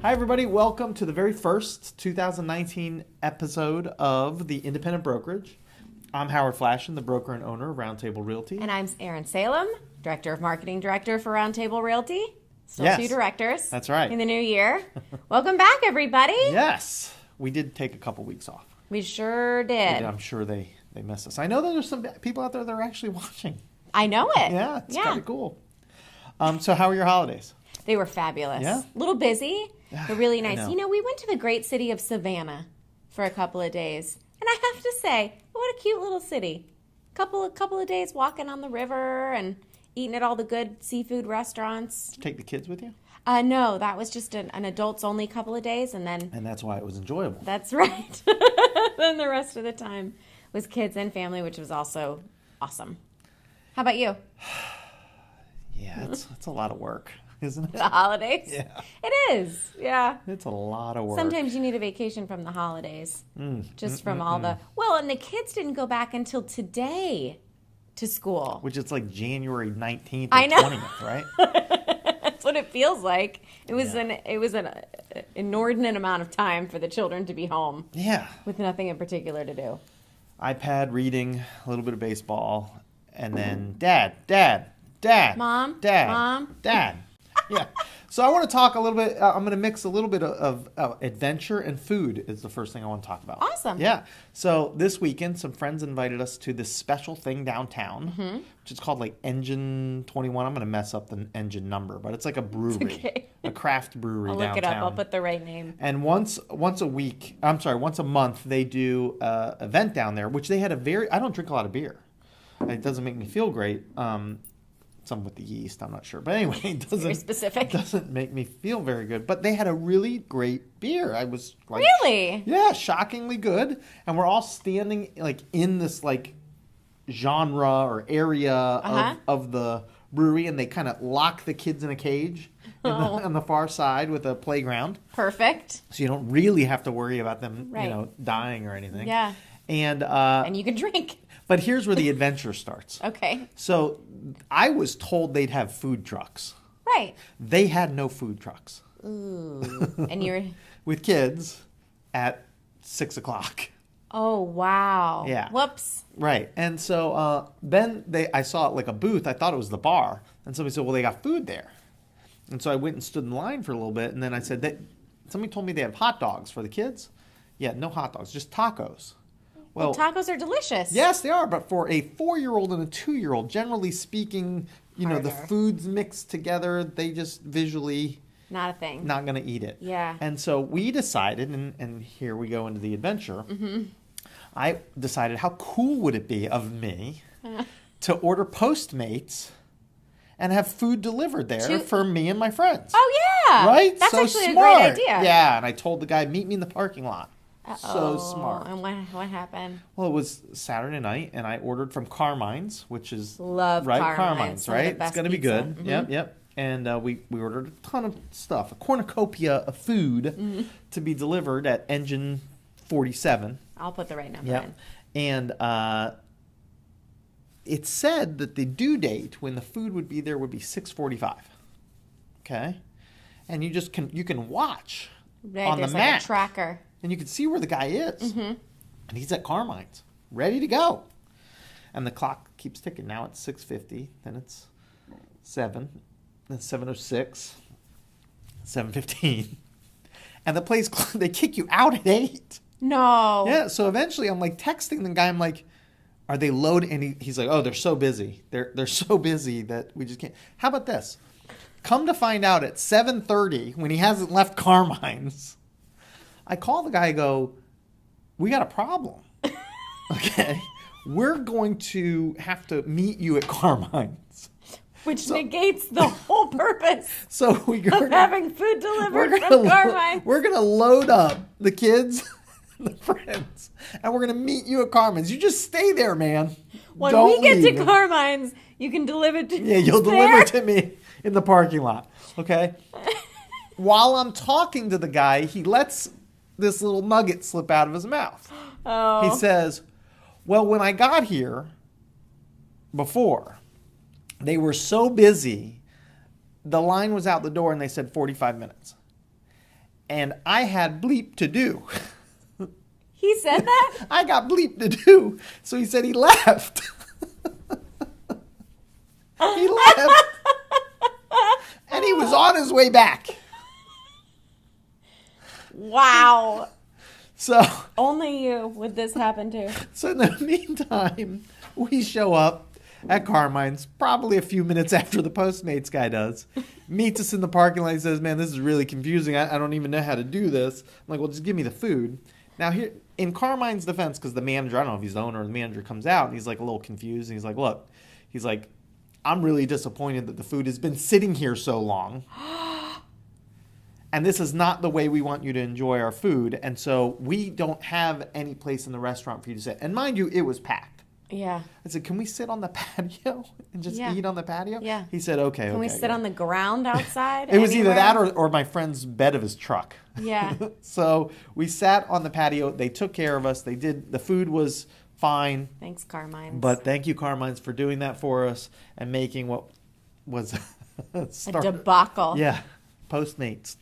Hi, everybody. Welcome to the very first 2019 episode of the Independent Brokerage. I'm Howard Flashen, the broker and owner of Roundtable Realty. And I'm Erin Salem, Director of Marketing Director for Roundtable Realty. Still Yes, two directors. that's right. In the new year. Welcome back, everybody. Yes, we did take a couple weeks off. We sure did. I'm sure they miss us. I know that there's some people out there that are actually watching. I know it. Yeah, it's kind of cool. So how were your holidays? They were fabulous. Yeah? A little busy, but really nice. know. You know, we went to the great city of Savannah for a couple of days. And I have to say, what a cute little city. Couple of days walking on the river and eating at all the good seafood restaurants. Did you take the kids with you? No, that was just an adults only couple of days, and that's why it was enjoyable. that's right. Then the rest of the time was kids and family, which was also awesome. How about you? Yeah, it's a lot of work, isn't it? The holidays? Yeah. It is, yeah. It's a lot of work. Sometimes you need a vacation from the holidays. Just from all the... Well, and the kids didn't go back until today to school. Which is like January 19th or I know. 20th, right? That's what it feels like. It was an inordinate amount of time for the children to be home. Yeah. With nothing in particular to do. iPad, reading, a little bit of baseball, and then Dad, Mom, Dad, Mom. Dad. Yeah. So I want to talk a little bit, I'm going to mix a little bit of adventure and food is the first thing I want to talk about. Awesome. Yeah. So this weekend, some friends invited us to this special thing downtown, which is called like Engine 21. I'm going to mess up the engine number, but it's like a brewery, a craft brewery I'll downtown. look it up. I'll put the right name. And once a month, they do an event down there, which they had I don't drink a lot of beer. It doesn't make me feel great. Some with the yeast, I'm not sure. But anyway, it doesn't make me feel very good. But they had a really great beer. I was like... Really? Yeah, shockingly good. And we're all standing like in this like genre or area of the brewery, and they kind of lock the kids in a cage on the far side with a playground. Perfect. So you don't really have to worry about them, dying or anything. Yeah. And you can drink. But here's where the adventure starts. Okay. So I was told they'd have food trucks. Right. They had no food trucks. Ooh. And you're... With kids at 6 o'clock. Oh, wow. Yeah. Whoops. Right. And so then I saw like a booth. I thought it was the bar. And somebody said, well, they got food there. And so I went and stood in line for a little bit. And then I said, somebody told me they have hot dogs for the kids. Yeah, no hot dogs, just tacos. Well, tacos are delicious. Yes, they are. But for a 4-year-old and a 2-year-old, generally speaking, the foods mixed together, they just visually... Not a thing. Not going to eat it. Yeah. And so we decided, and here we go into the adventure, I decided how cool would it be of me to order Postmates and have food delivered there for me and my friends. Oh, yeah. Right? That's so actually smart. a great idea. Yeah, and I told the guy, meet me in the parking lot. So smart. And what happened? Well, it was Saturday night, and I ordered from Carmine's, which is... Love Carmine's, right? It's going to be good. Mm-hmm. Yep. And we ordered a ton of stuff, a cornucopia of food to be delivered at Engine 47. I'll put the right number in. And it said that the due date when the food would be there would be 6:45. Okay? And you can watch on the map. Like a tracker. And you can see where the guy is. And he's at Carmine's, ready to go. And the clock keeps ticking. Now it's 6:50, then it's 7, then 7:06, 7:15. And the place, they kick you out at 8. No. Yeah, so eventually I'm like texting the guy, I'm like, are they loading? And he's like, oh, they're so busy. They're so busy that we just can't. How about this? Come to find out at 7:30, when he hasn't left Carmine's, I call the guy and go, we got a problem. Okay? We're going to have to meet you at Carmine's. Which negates the whole purpose of having food delivered from Carmine's. We're going to load up the kids and the friends, and we're going to meet you at Carmine's. You just stay there, man. When we get to Carmine's, you can deliver to me. Yeah, you'll deliver to me in the parking lot. Okay? While I'm talking to the guy, he lets this little nugget slip out of his mouth. Oh. He says, well, when I got here before, they were so busy, the line was out the door and they said 45 minutes. And I had bleep to do. He said that? I got bleep to do. So he said he left. He left. And he was on his way back. Wow. So Only you would this happen to. So in the meantime, we show up at Carmine's probably a few minutes after the Postmates guy does. Meets us in the parking lot and says, man, this is really confusing. I don't even know how to do this. I'm like, well, just give me the food. Now here, in Carmine's defense, because the manager, I don't know if he's the owner or the manager, comes out and he's like a little confused. And he's like, look, he's like, I'm really disappointed that the food has been sitting here so long. And this is not the way we want you to enjoy our food. And so we don't have any place in the restaurant for you to sit. And mind you, it was packed. Yeah. I said, can we sit on the patio and just eat on the patio? Yeah. He said, okay. Can we sit on the ground outside? It was anywhere? either that or my friend's bed of his truck. Yeah. So we sat on the patio. They took care of us. The food was fine. Thanks, Carmine. But thank you, Carmines, for doing that for us and making what was a debacle. Yeah. Postmates.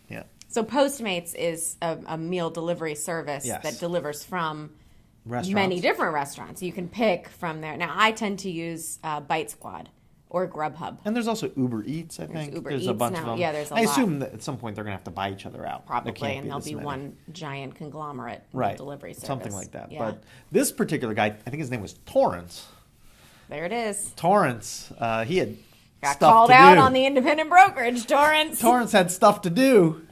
Yeah. So Postmates is a meal delivery service Yes. that delivers from Restaurants. many different restaurants. You can pick from there. Now, I tend to use Bite Squad or Grubhub. And there's also Uber Eats, I think. Uber there's Eats a bunch now. of them. Yeah, there's a I lot. assume that at some point they're going to have to buy each other out. Probably, and there'll this be many. one giant conglomerate Right. delivery service. Something like that. Yeah. But this particular guy, I think his name was Torrance. There it is. Torrance, he had Got stuff called to out do. on the Independent Brokerage, Torrance. Torrance had stuff to do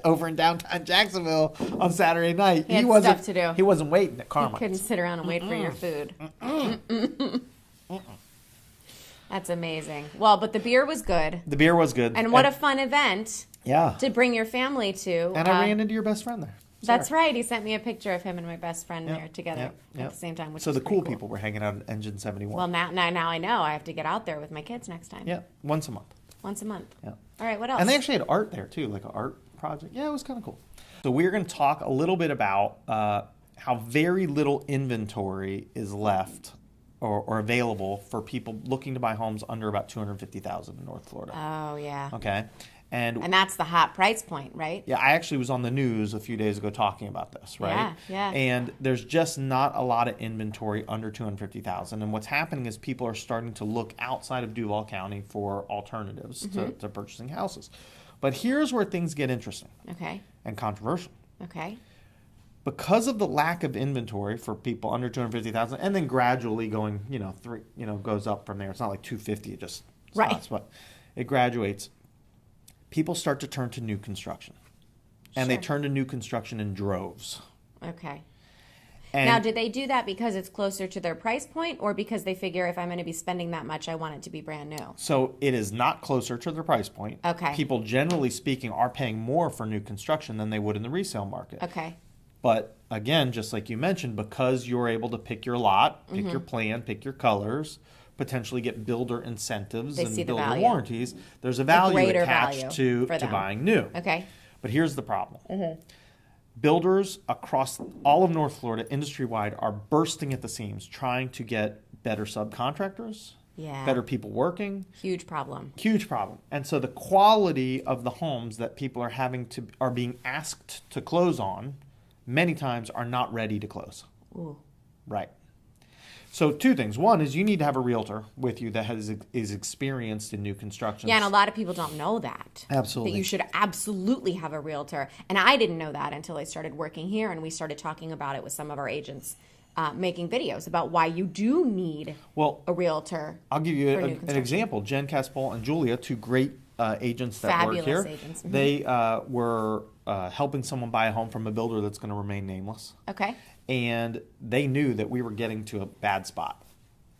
over in downtown Jacksonville on Saturday night. He had wasn't stuff to do. He wasn't waiting at You Carmine's. couldn't sit around and wait for your food. That's amazing. Well, but the beer was good. The beer was good. And what a fun event yeah. to bring your family to. And I ran into your best friend there. That's Sarah. right. He sent me a picture of him and my best friend Yep, there together yep, yep. at the same time. Which So is the pretty cool people were hanging out at Engine 71. Well, now I know. I have to get out there with my kids next time. Yeah, once a month. Once a month. Yeah. All right. What else? And they actually had art there too, like an art project. Yeah, it was kind of cool. So we're going to talk a little bit about how very little inventory is left or available for people looking to buy homes under about $250,000 in North Florida. Oh yeah. Okay. And that's the hot price point, right? yeah, I actually was on the news a few days ago talking about this, right? Yeah, yeah. And there's just not a lot of inventory under $250,000. And what's happening is people are starting to look outside of Duval County for alternatives to purchasing houses. But here's where things get interesting Okay. and controversial. Okay. Because of the lack of inventory for people under 250,000, and then gradually going, goes up from there. It's not like 250, it just stops, but it graduates. People start to turn to new construction, and they turn to new construction in droves. Okay. And Now, did they do that because it's closer to their price point, or because they figure if I'm going to be spending that much, I want it to be brand new? so it is not closer to their price point. Okay. People, generally speaking, are paying more for new construction than they would in the resale market. Okay. But again, just like you mentioned, because you're able to pick your lot, pick your plan, pick your colors, potentially get builder incentives They see and the builder value. warranties, there's a value greater attached value for to them. buying new. Okay. But here's the problem. Builders across all of North Florida, industry-wide, are bursting at the seams trying to get better subcontractors, Yeah. better people working. Huge problem. Huge problem. And so the quality of the homes that people are being asked to close on many times are not ready to close. Ooh. Right. So two things. One is you need to have a realtor with you that is experienced in new construction. Yeah, and a lot of people don't know that. Absolutely. That you should absolutely have a realtor. And I didn't know that until I started working here, and we started talking about it with some of our agents, making videos about why you do need a realtor. I'll give you for new an construction. example. Jen Caspol and Julia, two great agents that Fabulous work here. agents. Mhm. They were helping someone buy a home from a builder that's going to remain nameless. Okay. And they knew that we were getting to a bad spot.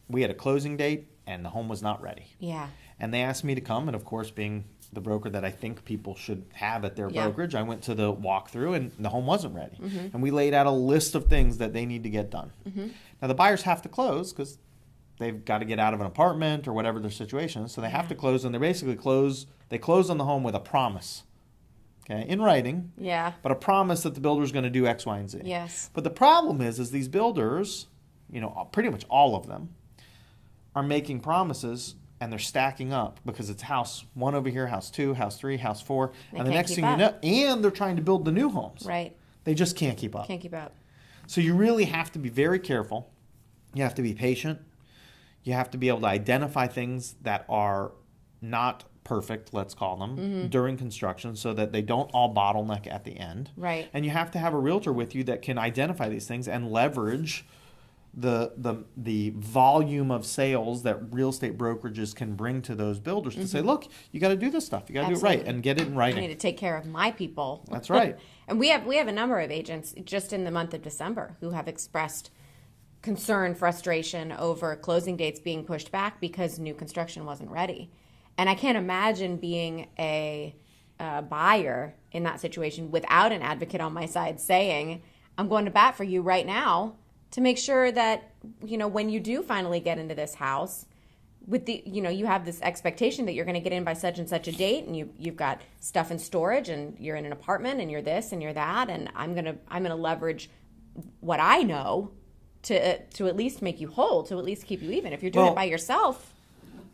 We had a closing date, and the home was not ready. Yeah. And they asked me to come, and of course, being the broker that I think people should have at their brokerage, I went to the walkthrough, and the home wasn't ready. And we laid out a list of things that they need to get done. Now, the buyers have to close because they've got to get out of an apartment or whatever their situation is. So they have to close, and they basically close on the home with a promise. Okay, in writing, Yeah. but a promise that the builder is going to do X, Y, and Z. Yes. But the problem is these builders, pretty much all of them, are making promises and they're stacking up because it's house 1 over here, house 2, house 3, house 4, and the next keep thing up. you know, and they're trying to build the new homes. Right. They just can't keep up. Can't keep up. So you really have to be very careful. You have to be patient. You have to be able to identify things that are not perfect, let's call them, during construction so that they don't all bottleneck at the end. Right. And you have to have a realtor with you that can identify these things and leverage the volume of sales that real estate brokerages can bring to those builders to say, look, you got to do this stuff. You got to do it right and get it in I writing. need to take care of my people. That's right. And we have a number of agents just in the month of December who have expressed concern, frustration over closing dates being pushed back because new construction wasn't ready. And I can't imagine being a buyer in that situation without an advocate on my side saying, I'm going to bat for you right now to make sure that, when you do finally get into this house, with the, you have this expectation that you're going to get in by such and such a date, and you've got stuff in storage, and you're in an apartment, and you're this and you're that, and I'm gonna leverage what I know to at least make you whole, to at least keep you even. If you're doing it by yourself,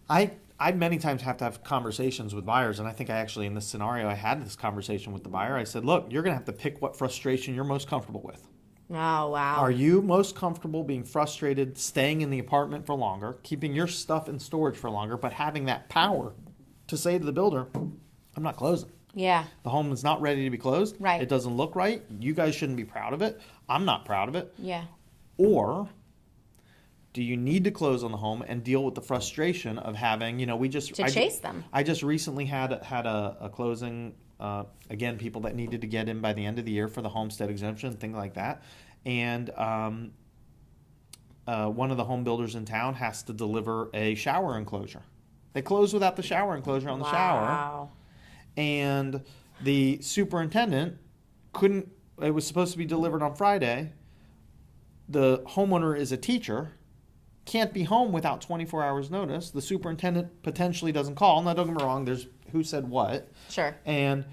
I many times have to have conversations with buyers, and I think in this scenario, I had this conversation with the buyer. I said, look, you're going to have to pick what frustration you're most comfortable with. oh wow, Are you most comfortable being frustrated, staying in the apartment for longer, keeping your stuff in storage for longer, but having that power to say to the builder, I'm not closing. yeah, The home is not ready to be closed. Right. It doesn't look right. You guys shouldn't be proud of it. I'm not proud of it. yeah, Or do you need to close on the home and deal with the frustration of having, chase them. I just recently had a closing, again, people that needed to get in by the end of the year for the homestead exemption, things like that. And one of the home builders in town has to deliver a shower enclosure. They closed without the shower enclosure on the shower. Wow. And the superintendent couldn't, it was supposed to be delivered on Friday. The homeowner is a teacher, can't be home without 24 hours notice. The superintendent potentially doesn't call. Now, don't get me wrong, there's who said what. Sure. And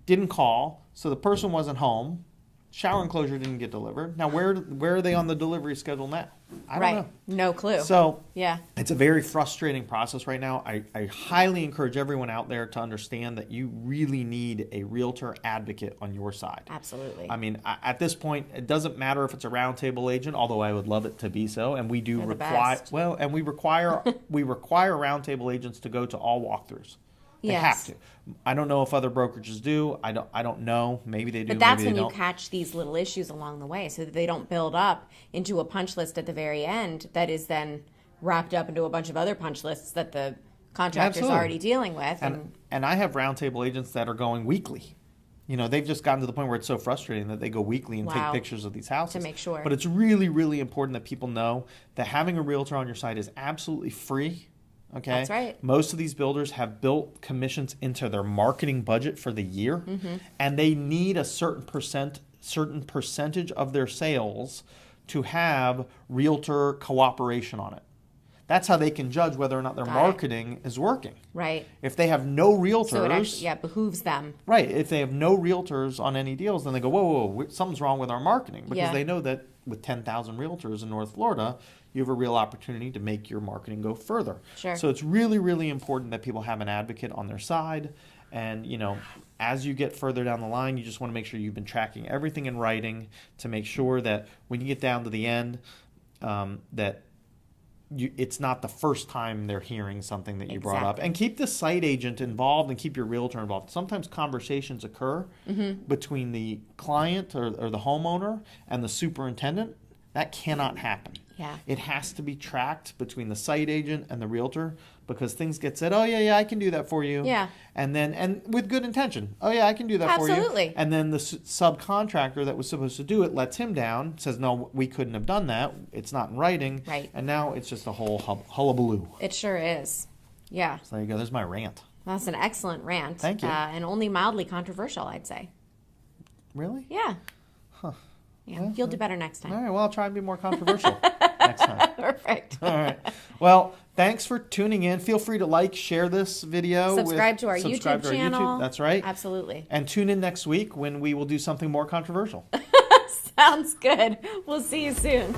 didn't call, so the person wasn't home. Shower enclosure didn't get delivered. Now, where are they on the delivery schedule now? I don't know. No clue. So yeah, it's a very frustrating process right now. I highly encourage everyone out there to understand that you really need a realtor advocate on your side. absolutely. I mean, at this point, it doesn't matter if it's a roundtable agent, although I would love it to be so, and we do They're the require. best. Well, and we require roundtable agents to go to all walkthroughs. They Yes. have to. I don't know if other brokerages do. I don't know. Maybe they do. But that's maybe when they you don't. catch these little issues along the way so that they don't build up into a punch list at the very end that is then wrapped up into a bunch of other punch lists that the contractor's Absolutely. already dealing with. And I have roundtable agents that are going weekly. They've just gotten to the point where it's so frustrating that they go weekly and Wow. take pictures of these houses. To make sure. But it's really, really important that people know that having a realtor on your side is absolutely free. Okay? That's right. Most of these builders have built commissions into their marketing budget for the year, and they need a certain percentage of their sales to have realtor cooperation on it. That's how they can judge whether or not their marketing is working. right. If they have no realtors, So it actually behooves them. right? If they have no realtors on any deals, then they go, whoa, something's wrong with our marketing, because they know that with 10,000 realtors in North Florida, you have a real opportunity to make your marketing go further. Sure. So it's really, really important that people have an advocate on their side. And, as you get further down the line, you just want to make sure you've been tracking everything in writing to make sure that when you get down to the end, that it's not the first time they're hearing something that you brought up. Exactly. And keep the site agent involved and keep your realtor involved. Sometimes conversations occur between the client or the homeowner and the superintendent. That cannot happen. Yeah. It has to be tracked between the site agent and the realtor, because things get said, oh, yeah, I can do that for you. Yeah. And with good intention. Oh, yeah, I can do that for you. Absolutely. And then the subcontractor that was supposed to do it lets him down, says, no, we couldn't have done that. It's not in writing. Right. And now it's just a whole hullabaloo. It sure is. Yeah. So there you go. There's my rant. That's an excellent rant. Thank you. And only mildly controversial, I'd say. Really? Yeah. Huh. Yeah. You'll do better next time. All right. Well, I'll try and be more controversial next time. Perfect. All right. Well, thanks for tuning in. Feel free to share this video. Subscribe to our YouTube channel. That's right. Absolutely. And tune in next week when we will do something more controversial. Sounds good. We'll see you soon.